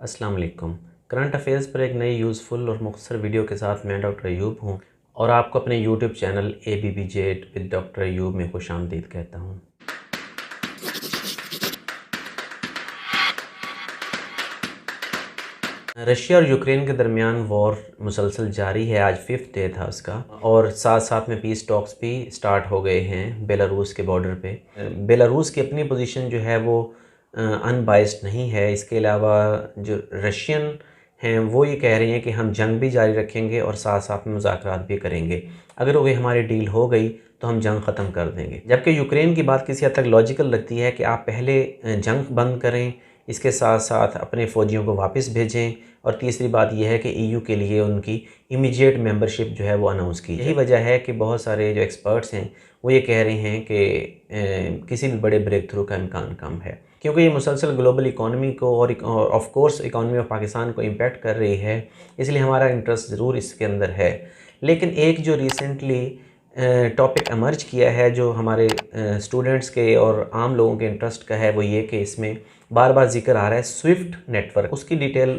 अस्सलाम वालेकुम। Current affairs पर एक नई यूज़फुल और मुख्तसर वीडियो के साथ मैं डॉक्टर अयूब हूँ और आपको अपने YouTube channel ABBJ with doctor Ayub में खुशामदीद कहता हूँ। रशिया और यूक्रेन के दरमियान वॉर मुसलसल जारी है। आज 5th डे था उसका और साथ साथ में पीस टॉक्स भी स्टार्ट हो गए हैं बेलारूस के बॉर्डर पे। बेलारूस की अपनी पोजीशन जो है वो अनबाइस्ड नहीं है। इसके अलावा जो रशियन हैं वो ये कह रहे हैं कि हम जंग भी जारी रखेंगे और साथ साथ में मुज़ाकरात भी करेंगे। अगर वो हमारी डील हो गई तो हम जंग ख़त्म कर देंगे। जबकि यूक्रेन की बात किसी हद तक लॉजिकल लगती है कि आप पहले जंग बंद करें, इसके साथ साथ अपने फ़ौजियों को वापस भेजें और तीसरी बात यह है कि EU के लिए उनकी इमीडिएट मेंबरशिप जो है वो अनाउंस की। यही वजह है कि बहुत सारे जो एक्सपर्ट्स हैं वो ये कह रहे हैं कि किसी भी बड़े ब्रेक थ्रू का इम्कान कम है, क्योंकि ये मुसलसल ग्लोबल इकॉनमी को और of course economy of Pakistan को इम्पैक्ट कर रही है। इसलिए हमारा इंटरेस्ट ज़रूर इसके अंदर है। लेकिन एक जो रिसेंटली टॉपिक एमर्ज किया है जो हमारे स्टूडेंट्स के और आम लोगों के इंटरेस्ट का है, वो ये कि इसमें बार बार जिक्र आ रहा है स्विफ्ट नेटवर्क। उसकी डिटेल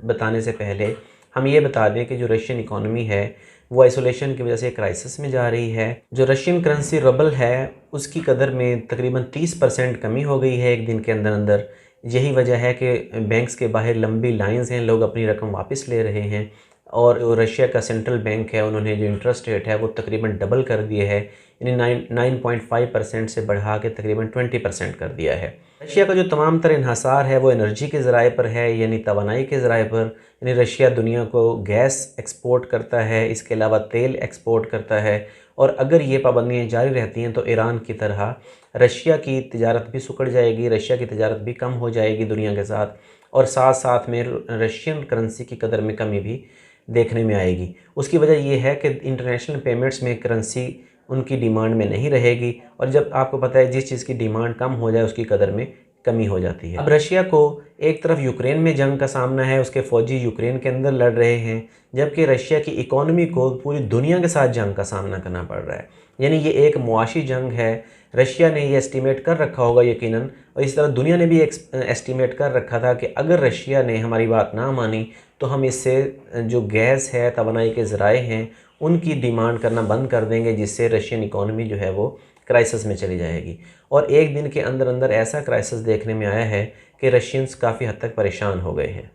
बताने से पहले हम ये बता दें कि जो रशियन इकॉनमी है वो आइसोलेशन की वजह से क्राइसिस में जा रही है। जो रशियन करेंसी रबल है उसकी कदर में तकरीबन 30% कमी हो गई है एक दिन के अंदर अंदर। यही वजह है कि बैंक्स के बाहर लंबी लाइंस हैं, लोग अपनी रकम वापस ले रहे हैं। और रशिया का सेंट्रल बैंक है उन्होंने जो इंटरेस्ट रेट है वो तकरीबन डबल कर दिए है, यानी 9.5% से बढ़ा के तकरीबन 20% कर दिया है। रशिया का जो तमाम तर इन्हासार है वो एनर्जी के ज़राए पर है, यानी तवानाई के ज़राए पर। यानी रशिया दुनिया को गैस एक्सपोर्ट करता है, इसके अलावा तेल एक्सपोर्ट करता है। और अगर ये पाबंदियाँ जारी रहती हैं तो ईरान की तरह रशिया की तिजारत भी सुकड़ जाएगी, रशिया की तिजारत भी कम हो जाएगी दुनिया के साथ, और साथ साथ में रशियन करेंसी की कदर में कमी भी देखने में आएगी। उसकी वजह यह है कि इंटरनेशनल पेमेंट्स में करेंसी उनकी डिमांड में नहीं रहेगी, और जब आपको पता है जिस चीज़ की डिमांड कम हो जाए उसकी कदर में कमी हो जाती है। अब रशिया को एक तरफ यूक्रेन में जंग का सामना है, उसके फ़ौजी यूक्रेन के अंदर लड़ रहे हैं, जबकि रशिया की इकॉनमी को पूरी दुनिया के साथ जंग का सामना करना पड़ रहा है। यानी ये एक मुआशी जंग है। रशिया ने ये एस्टीमेट कर रखा होगा यकीनन, और इस तरह दुनिया ने भी एस्टीमेट कर रखा था कि अगर रशिया ने हमारी बात ना मानी तो हम इससे जो गैस है, तवानाई के ज़राए हैं, उनकी डिमांड करना बंद कर देंगे, जिससे रशियन इकॉनमी जो है वो क्राइसिस में चली जाएगी। और एक दिन के अंदर अंदर ऐसा क्राइसिस देखने में आया है कि रशियंस काफ़ी हद तक परेशान हो गए हैं।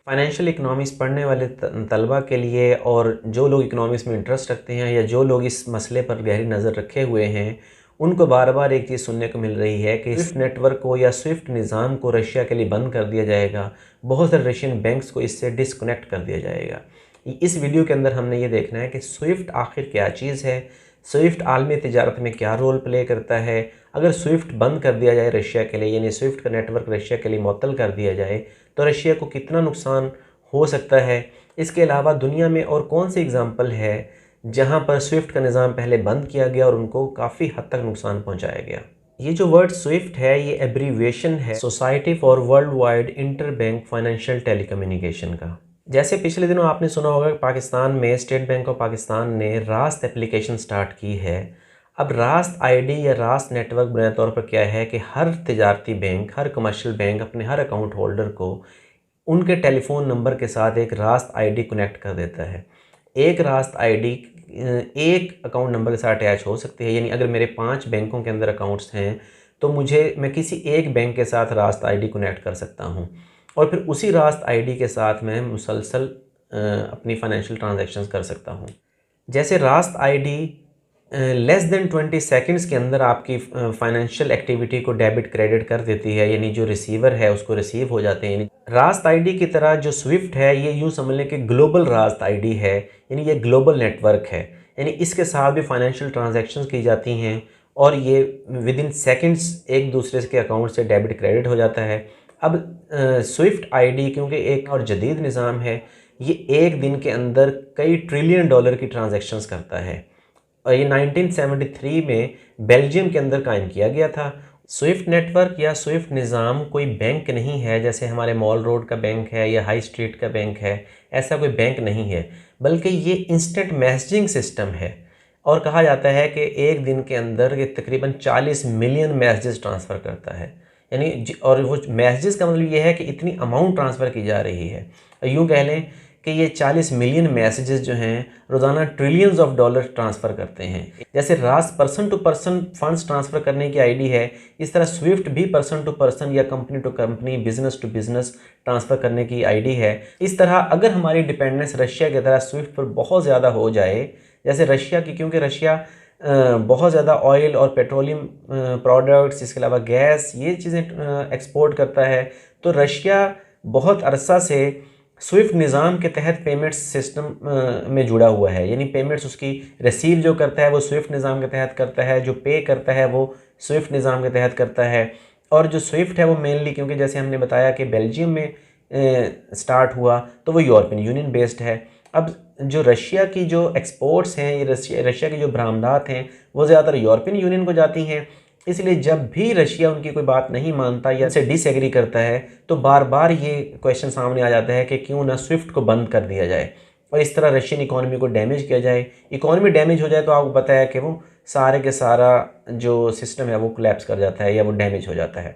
फाइनेंशियल इकनॉमिक्स पढ़ने वाले तलबा के लिए और जो लोग इकनॉमिक्स में इंटरेस्ट रखते हैं या जो लोग इस मसले पर गहरी नज़र रखे हुए हैं, उनको बार बार एक चीज़ सुनने को मिल रही है कि स्विफ्ट नेटवर्क को या स्विफ्ट निज़ाम को रशिया के लिए बंद कर दिया जाएगा, बहुत सारे रशियन बैंक्स को इससे डिसकनेक्ट कर दिया जाएगा। इस वीडियो के अंदर हमने ये देखना है कि स्विफ्ट आखिर क्या चीज़ है, स्विफ्ट आलमी तिजारत में क्या रोल प्ले करता है। अगर स्विफ्ट बंद कर दिया जाए रशिया के लिए, यानी स्विफ्ट का नेटवर्क रशिया के लिए मुअत्तल कर दिया जाए, तो रशिया को कितना नुकसान हो सकता है। इसके अलावा दुनिया में और कौन सी एग्ज़ाम्पल है जहां पर स्विफ्ट का निज़ाम पहले बंद किया गया और उनको काफ़ी हद तक नुकसान पहुंचाया गया। ये जो वर्ड स्विफ्ट है ये एब्रीविएशन है society for world wide inter bank financial telecommunication का। जैसे पिछले दिनों आपने सुना होगा कि पाकिस्तान में स्टेट बैंक ऑफ पाकिस्तान ने रास्त एप्लीकेशन स्टार्ट की है। अब रास्त आईडी या रास्त नेटवर्क बुनियादी तौर पर क्या है कि हर तिजारती बैंक, हर कमर्शियल बैंक अपने हर अकाउंट होल्डर को उनके टेलीफोन नंबर के साथ एक रास्त आईडी कनेक्ट कर देता है। एक रास्त आईडी एक अकाउंट नंबर के साथ अटैच हो सकती है, यानी अगर मेरे 5 बैंकों के अंदर अकाउंट्स हैं तो मैं किसी एक बैंक के साथ रास्त आईडी कनेक्ट कर सकता हूं, और फिर उसी रास्त आईडी के साथ मैं मुसलसल अपनी फाइनेंशियल ट्रांजैक्शंस कर सकता हूं। जैसे रास्त आईडी लेस देन 20 सेकंड्स के अंदर आपकी फाइनेंशियल एक्टिविटी को डेबिट क्रेडिट कर देती है, यानी जो रिसीवर है उसको रिसीव हो जाते हैं। रास्त आईडी की तरह जो स्विफ्ट है ये यूँ समझ लें कि ग्लोबल रास्त आईडी है, यानी ये ग्लोबल नेटवर्क है, यानी इसके साथ भी फाइनेंशियल ट्रांजैक्शंस की जाती हैं और ये विद इन सेकेंड्स एक दूसरे के अकाउंट से डेबिट क्रेडिट हो जाता है। अब स्विफ्ट आईडी क्योंकि एक और जदीद निज़ाम है, ये एक दिन के अंदर कई ट्रिलियन डॉलर की ट्रांजैक्शंस करता है, और ये 1973 में बेल्जियम के अंदर कायम किया गया था। स्विफ्ट नेटवर्क या स्विफ्ट निज़ाम कोई बैंक नहीं है, जैसे हमारे मॉल रोड का बैंक है या हाई स्ट्रीट का बैंक है, ऐसा कोई बैंक नहीं है, बल्कि ये इंस्टेंट मैसेजिंग सिस्टम है। और कहा जाता है कि एक दिन के अंदर ये तकरीबन 40 मिलियन मैसेजेस ट्रांसफ़र करता है। और वो मैसेजेस का मतलब ये है कि इतनी अमाउंट ट्रांसफ़र की जा रही है। यूँ कह लें कि ये 40 मिलियन मैसेजेस जो हैं रोज़ाना ट्रिलियंस ऑफ डॉलर ट्रांसफ़र करते हैं। जैसे रास person to person funds transfer करने की आईडी है, इस तरह स्विफ्ट भी पर्सन टू पर्सन या company to company, business to business transfer करने की आईडी है। इस तरह अगर हमारी डिपेंडेंस रशिया की तरह स्विफ्ट पर बहुत ज़्यादा हो जाए, जैसे रशिया की, क्योंकि रशिया बहुत ज़्यादा ऑयल और पेट्रोलियम प्रोडक्ट्स, इसके अलावा गैस, ये चीज़ें एक्सपोर्ट करता है, तो रशिया बहुत अरसा से स्विफ्ट निज़ाम के तहत पेमेंट्स सिस्टम में जुड़ा हुआ है। यानी पेमेंट्स उसकी रिसीव जो करता है वो स्विफ्ट निज़ाम के तहत करता है, जो पे करता है वो स्विफ्ट निज़ाम के तहत करता है। और जो स्विफ्ट है वो मेनली, क्योंकि जैसे हमने बताया कि बेल्जियम में स्टार्ट हुआ, तो वो यूरोपियन यूनियन बेस्ड है। अब जो रशिया की जो एक्सपोर्ट्स हैं, ये रशिया की जो बरामदात हैं, वो ज़्यादातर यूरोपियन यूनियन को जाती हैं। इसलिए जब भी रशिया उनकी कोई बात नहीं मानता या से डिसएग्री करता है, तो बार बार ये क्वेश्चन सामने आ जाता है कि क्यों ना स्विफ्ट को बंद कर दिया जाए और इस तरह रशियन इकॉनमी को डैमेज किया जाए। इकॉनमी डैमेज हो जाए तो आपको पता है कि वो सारे के सारा जो सिस्टम है वो कोलैप्स कर जाता है या वो डैमेज हो जाता है।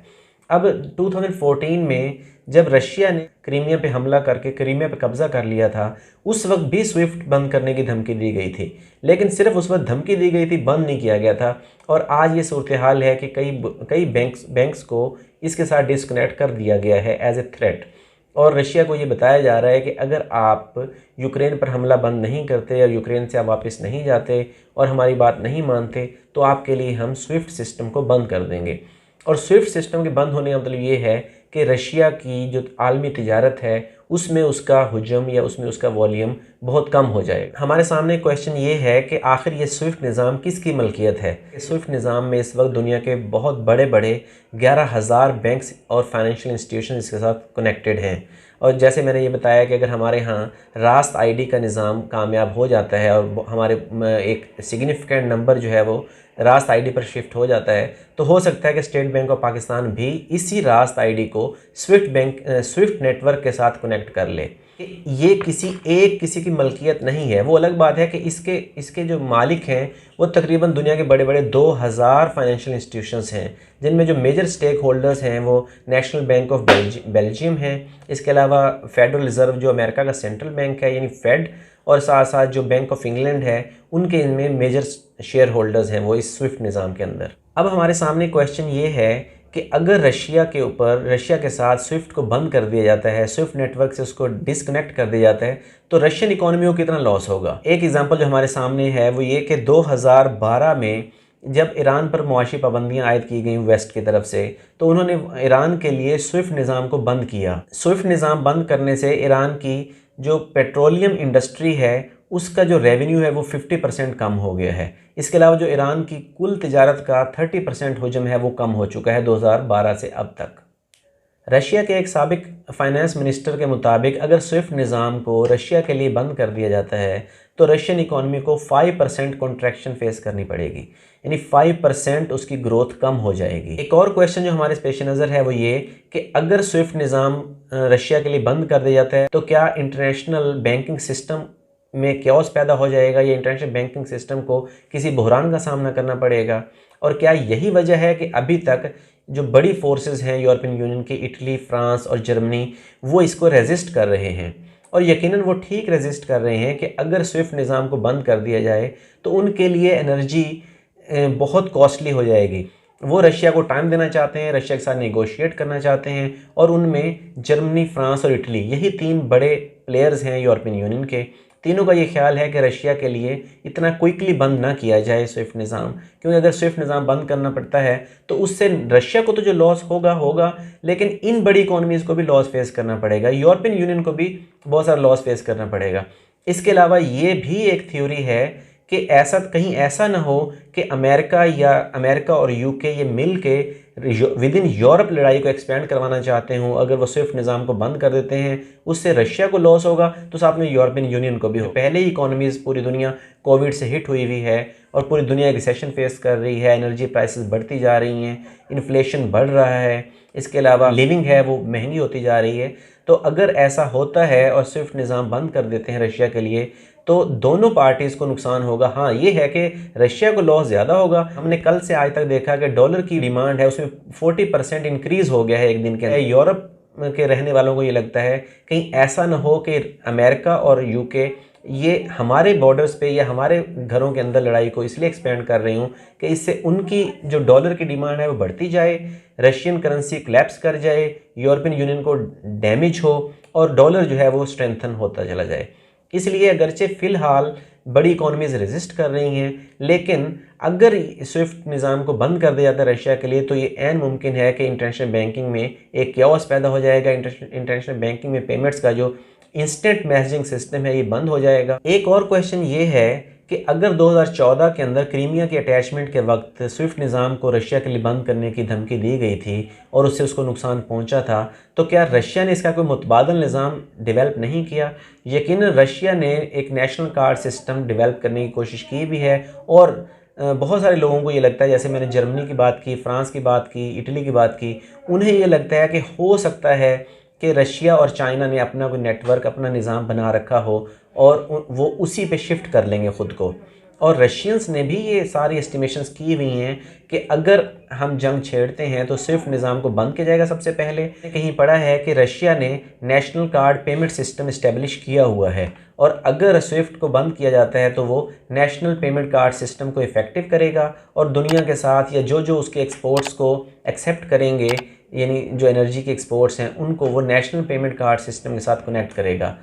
अब 2014 में जब रशिया ने क्रीमिया पे हमला करके क्रीमिया पे कब्ज़ा कर लिया था, उस वक्त भी स्विफ्ट बंद करने की धमकी दी गई थी, लेकिन सिर्फ उस वक्त धमकी दी गई थी, बंद नहीं किया गया था। और आज ये सूरत हाल है कि कई बैंक्स को इसके साथ डिस्कनेक्ट कर दिया गया है एज ए थ्रेट। और रशिया को ये बताया जा रहा है कि अगर आप यूक्रेन पर हमला बंद नहीं करते और यूक्रेन से आप वापस नहीं जाते और हमारी बात नहीं मानते, तो आपके लिए हम स्विफ्ट सिस्टम को बंद कर देंगे। और स्विफ्ट सिस्टम के बंद होने का मतलब ये है कि रशिया की जो आलमी तिजारत है उसमें उसका हुजम या उसमें उसका वॉल्यूम बहुत कम हो जाएगा। हमारे सामने क्वेश्चन ये है कि आखिर ये स्विफ्ट निज़ाम किसकी मलकियत है। स्विफ्ट निज़ाम में इस वक्त दुनिया के बहुत बड़े बड़े 11,000 बैंक्स और फाइनेंशियल इंस्टीट्यूशन इसके साथ कनेक्टेड हैं। और जैसे मैंने ये बताया कि अगर हमारे यहाँ रास्त आईडी का निज़ाम कामयाब हो जाता है और हमारे एक सिग्निफिकेंट नंबर जो है वो रास्त आईडी पर शिफ्ट हो जाता है, तो हो सकता है कि स्टेट बैंक ऑफ पाकिस्तान भी इसी रास्त आईडी को स्विफ्ट नेटवर्क के साथ कनेक्ट कर ले। ये किसी की मलकियत नहीं है। वो अलग बात है कि इसके जो मालिक हैं वो तकरीबन दुनिया के बड़े बड़े 2000 फाइनेंशियल इंस्टीट्यूशंस हैं, जिनमें जो मेजर स्टेक होल्डर्स हैं वो नेशनल बैंक ऑफ बेल्जियम है, इसके अलावा फेडरल रिज़र्व जो अमेरिका का सेंट्रल बैंक है यानी फेड, और साथ साथ जो बैंक ऑफ इंग्लैंड है उनके इनमें मेजर शेयर होल्डर्स हैं वो इस स्विफ्ट निज़ाम के अंदर। अब हमारे सामने क्वेश्चन ये है कि अगर रशिया के साथ स्विफ्ट को बंद कर दिया जाता है, स्विफ्ट नेटवर्क से उसको डिसकनेक्ट कर दिया जाता है, तो रशियन इकॉनमी को कितना लॉस होगा। एक एग्जांपल जो हमारे सामने है वो ये कि 2012 में जब ईरान पर मुआशी पाबंदियां आयद की गई वेस्ट की तरफ से, तो उन्होंने ईरान के लिए स्विफ्ट निज़ाम को बंद किया। स्विफ्ट निज़ाम बंद करने से ईरान की जो पेट्रोलियम इंडस्ट्री है उसका जो रेवेन्यू है वो 50% कम हो गया है। इसके अलावा जो ईरान की कुल तिजारत का 30% हुजम है वो कम हो चुका है 2012 से अब तक। रशिया के एक साबिक फाइनेंस मिनिस्टर के मुताबिक अगर स्विफ्ट निज़ाम को रशिया के लिए बंद कर दिया जाता है तो रशियन इकॉनमी को 5% कॉन्ट्रैक्शन फेस करनी पड़ेगी, यानी 5% उसकी ग्रोथ कम हो जाएगी। एक और क्वेश्चन जो हमारे पेश नज़र है वो ये कि अगर स्विफ्ट निज़ाम रशिया के लिए बंद कर दिया जाता है तो क्या इंटरनेशनल बैंकिंग सिस्टम में क्योस पैदा हो जाएगा या इंटरनेशनल बैंकिंग सिस्टम को किसी बहरान का सामना करना पड़ेगा। और क्या यही वजह है कि अभी तक जो बड़ी फोर्सेस हैं यूरोपियन यूनियन की, इटली, फ्रांस और जर्मनी, वो इसको रेजिस्ट कर रहे हैं। और यकीनन वो ठीक रेजिस्ट कर रहे हैं कि अगर स्विफ्ट निज़ाम को बंद कर दिया जाए तो उनके लिए एनर्जी बहुत कॉस्टली हो जाएगी। वो रशिया को टाइम देना चाहते हैं, रशिया के साथ नेगोशिएट करना चाहते हैं, और उनमें जर्मनी, फ्रांस और इटली, यही 3 बड़े प्लेयर्स हैं यूरोपियन यूनियन के। तीनों का ये ख्याल है कि रशिया के लिए इतना क्विकली बंद ना किया जाए स्विफ्ट निज़ाम, क्योंकि अगर स्विफ्ट निज़ाम बंद करना पड़ता है तो उससे रशिया को तो जो लॉस होगा, लेकिन इन बड़ी इकोनॉमीज़ को भी लॉस फेस करना पड़ेगा, यूरोपियन यूनियन को भी बहुत सारा लॉस फेस करना पड़ेगा। इसके अलावा ये भी एक थ्योरी है कि ऐसा ना हो कि अमेरिका और यूके ये मिल के विद इन यूरोप लड़ाई को एक्सपेंड करवाना चाहते हों। अगर वो स्विफ्ट निज़ाम को बंद कर देते हैं उससे रशिया को लॉस होगा तो साथ में यूरोपियन यूनियन को भी हो। पहले ही इकोनॉमीज़ पूरी दुनिया कोविड से हिट हुई है और पूरी दुनिया रिसेशन फेस कर रही है, एनर्जी प्राइसेस बढ़ती जा रही हैं, इन्फ्लेशन बढ़ रहा है, इसके अलावा लिविंग है वो महंगी होती जा रही है। तो अगर ऐसा होता है और स्विफ्ट निज़ाम बंद कर देते हैं रशिया के लिए, तो तो दोनों पार्टीज़ को नुकसान होगा। हाँ, ये है कि रशिया को लॉस ज़्यादा होगा। हमने कल से आज तक देखा कि डॉलर की डिमांड है उसमें 40% इंक्रीज़ हो गया है एक दिन के अंदर। यूरोप के रहने वालों को ये लगता है कहीं ऐसा ना हो कि अमेरिका और यूके ये हमारे बॉर्डर्स पे या हमारे घरों के अंदर लड़ाई को इसलिए एक्सपेंड कर रही हूँ कि इससे उनकी जो डॉलर की डिमांड है वो बढ़ती जाए, रशियन करेंसी क्लैप्स कर जाए, यूरोपियन यूनियन को डैमेज हो और डॉलर जो है वो स्ट्रेंथन होता चला जाए। इसलिए अगरचे फ़िलहाल बड़ी इकोनॉमीज़ रेजिस्ट कर रही हैं, लेकिन अगर स्विफ्ट निज़ाम को बंद कर दिया जाता है रशिया के लिए तो ये ऐन मुमकिन है कि इंटरनेशनल बैंकिंग में एक क्याओस पैदा हो जाएगा। इंटरनेशनल बैंकिंग में पेमेंट्स का जो इंस्टेंट मैसेजिंग सिस्टम है ये बंद हो जाएगा। एक और क्वेश्चन ये है कि अगर 2014 के अंदर क्रीमिया के अटैचमेंट के वक्त स्विफ्ट निज़ाम को रशिया के लिए बंद करने की धमकी दी गई थी और उससे उसको नुकसान पहुंचा था, तो क्या रशिया ने इसका कोई मुतबादल निज़ाम डेवलप नहीं किया? यकीनन रशिया ने एक नेशनल कार्ड सिस्टम डेवलप करने की कोशिश की भी है और बहुत सारे लोगों को ये लगता है, जैसे मैंने जर्मनी की बात की, फ्रांस की बात की, इटली की बात की, उन्हें ये लगता है कि हो सकता है कि रशिया और चाइना ने अपना कोई नेटवर्क, अपना निज़ाम बना रखा हो और वो उसी पे शिफ्ट कर लेंगे ख़ुद को। और रशियंस ने भी ये सारी एस्टिमेशंस की हुई हैं कि अगर हम जंग छेड़ते हैं तो स्विफ्ट निज़ाम को बंद किया जाएगा सबसे पहले। कहीं पढ़ा है कि रशिया ने national card payment system establish किया हुआ है और अगर स्विफ्ट को बंद किया जाता है तो वो नेशनल पेमेंट कार्ड सिस्टम को इफ़ेक्टिव करेगा और दुनिया के साथ या जो जो उसके एक्सपोर्ट्स को एक्सेप्ट करेंगे, यानी जो एनर्जी के एक्सपोर्ट्स हैं, उनको वो नेशनल पेमेंट कार्ड सिस्टम के साथ कनेक्ट करेगा।